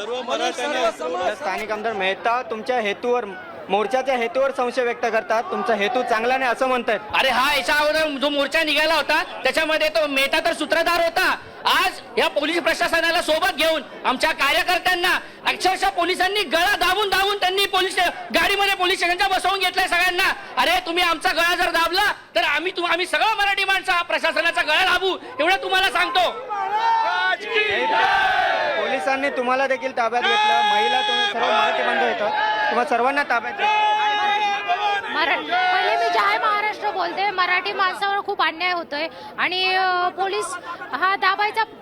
सर्व मराठ्यांना स्थानिक आमदार मेहता तुमच्या हेतूवर मोर्चाच्या हेतूवर संशय व्यक्त करतात, तुमचा हेतू चांगला नाही असं म्हणतात. अरे हा याच्या अगोदर जो मोर्चा निघाला होता त्याच्यामध्ये तो मेहता तर सूत्रधार होता. आज या पोलीस प्रशासनाला सोबत घेऊन आमच्या कार्यकर्त्यांना अक्षरशः पोलिसांनी गळा दाबून त्यांनी पोलीस गाडीमध्ये पोलीस स्टेशनच्या बसवून घेतलंय सगळ्यांना. अरे तुम्ही आमचा गळा जर दाबला तर आम्ही सगळं मराठी माणसं प्रशासनाचा गळा दाबू एवढं तुम्हाला सांगतो. पोलिसांनी तुम्हाला देखील ताब्यात घेतलं, महिला तुम्ही सर्व मराठी बांधव येतात, तुम्हाला सर्वांना ताब्यात घेतलं. पहिले मी जय महाराष्ट्र बोलते. मराठी माणसावर खूप अन्याय होतोय आणि पोलीस हा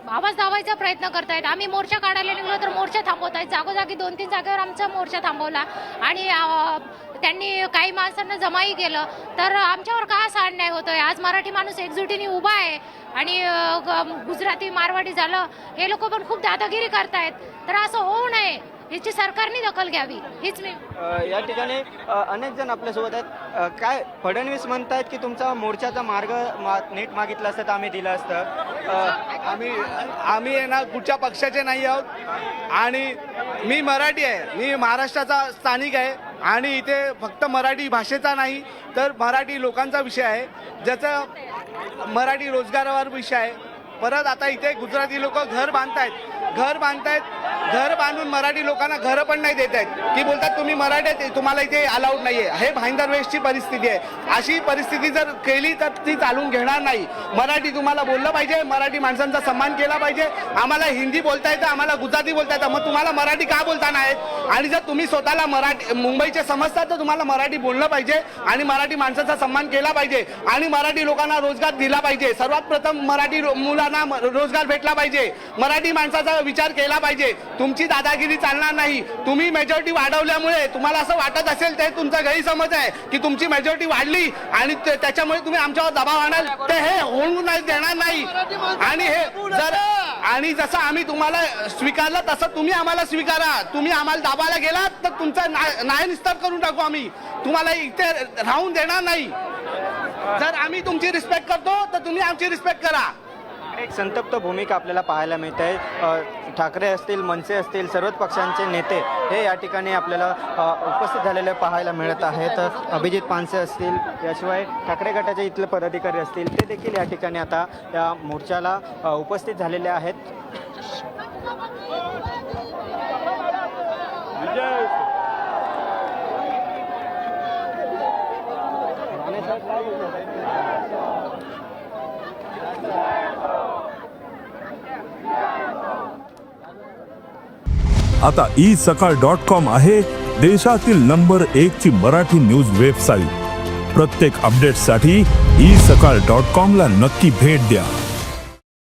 आवाज दाबायचा प्रयत्न करतायत. आम्ही मोर्चा काढायला निघलो तर मोर्चा थांबवतायत. जागोजागी 2-3 जागेवर आमचा मोर्चा थांबवला आणि त्यांनी काही माणसांना जमाई केलं. तर आमच्यावर का असा अन्याय होतोय? आज मराठी माणूस एकजुटीने उभा आहे आणि गुजराती मारवाडी झालं हे लोक पण खूप दादागिरी करतायत. तर असं होऊ नये याची सरकारने दखल घ्यावी हीच मी. या ठिकाणी अनेक जण आपल्यासोबत आहेत. काय फडणवीस म्हणतायत की तुमचा मोर्चाचा मार्ग नीट मागितला असतं तर आम्ही दिलं असतं. आम्ही ना कुठच्या पक्षाचे नाही आहोत आणि मी मराठी आहे, मी महाराष्ट्राचा स्थानिक आहे आणि इथे फक्त मराठी भाषेचा नाही तर मराठी लोकांचा विषय आहे, ज्याचा मराठी रोजगारावर विषय आहे. परत आता इथे गुजराती लोक घर बांधून मराठी लोकांना घरं पण नाही देत आहेत, की बोलतात तुम्ही मराठी आहे तुम्हाला इथे अलाउड नाही आहे. हे भाईंदर वेस्टची परिस्थिती आहे. अशी परिस्थिती जर केली तर ती चालून घेणार नाही. मराठी तुम्हाला बोललं पाहिजे, मराठी माणसांचा सन्मान केला पाहिजे. आम्हाला हिंदी बोलता येतं, आम्हाला गुजराती बोलता येतं, मग तुम्हाला मराठी का बोलता नाहीत? आणि जर तुम्ही स्वतःला मुंबईचे समजतात तर तुम्हाला मराठी बोललं पाहिजे आणि मराठी माणसाचा सन्मान केला पाहिजे आणि मराठी लोकांना रोजगार दिला पाहिजे. सर्वात प्रथम मराठी मुलांना रोजगार भेटला पाहिजे, मराठी माणसाचा विचार केला पाहिजे. तुमची दादागिरी चालणार नाही. तुम्ही मेजॉरिटी वाढवल्यामुळे तुम्हाला असं वाटत असेल ते तुमचा गैरसमज आहे की तुमची मेजॉरिटी वाढली आणि त्याच्यामुळे तुम्ही आमच्यावर दबाव आणाल, ते हे होऊ देणार नाही. आणि जसं आम्ही तुम्हाला स्वीकारलं तसं तुम्ही आम्हाला स्वीकारा. तुम्ही आम्हाला दाबायला गेलात तर तुमचा न्याय निस्तार करून टाकू. आम्ही तुम्हाला इथे राहून देणार नाही. जर आम्ही तुमची रिस्पेक्ट करतो तर तुम्ही आमची रिस्पेक्ट करा. एक संतप्त भूमिका आपल्याला पाहायला मिळत आहे. ठाकरे असतील, मनसे असतील, सर्वच पक्षांचे नेते हे या ठिकाणी आपल्याला उपस्थित झालेले पाहायला मिळत आहेत. अभिजित पानसे असतील, याशिवाय ठाकरे गटाचे इथले पदाधिकारी असतील, ते देखील या ठिकाणी आता या मोर्चाला उपस्थित झालेले आहेत. आता isakal.com आहे देशातील नंबर 1 ची मराठी न्यूज वेबसाईट. प्रत्येक अपडेटसाठी isakal.com ला नक्की भेट द्या.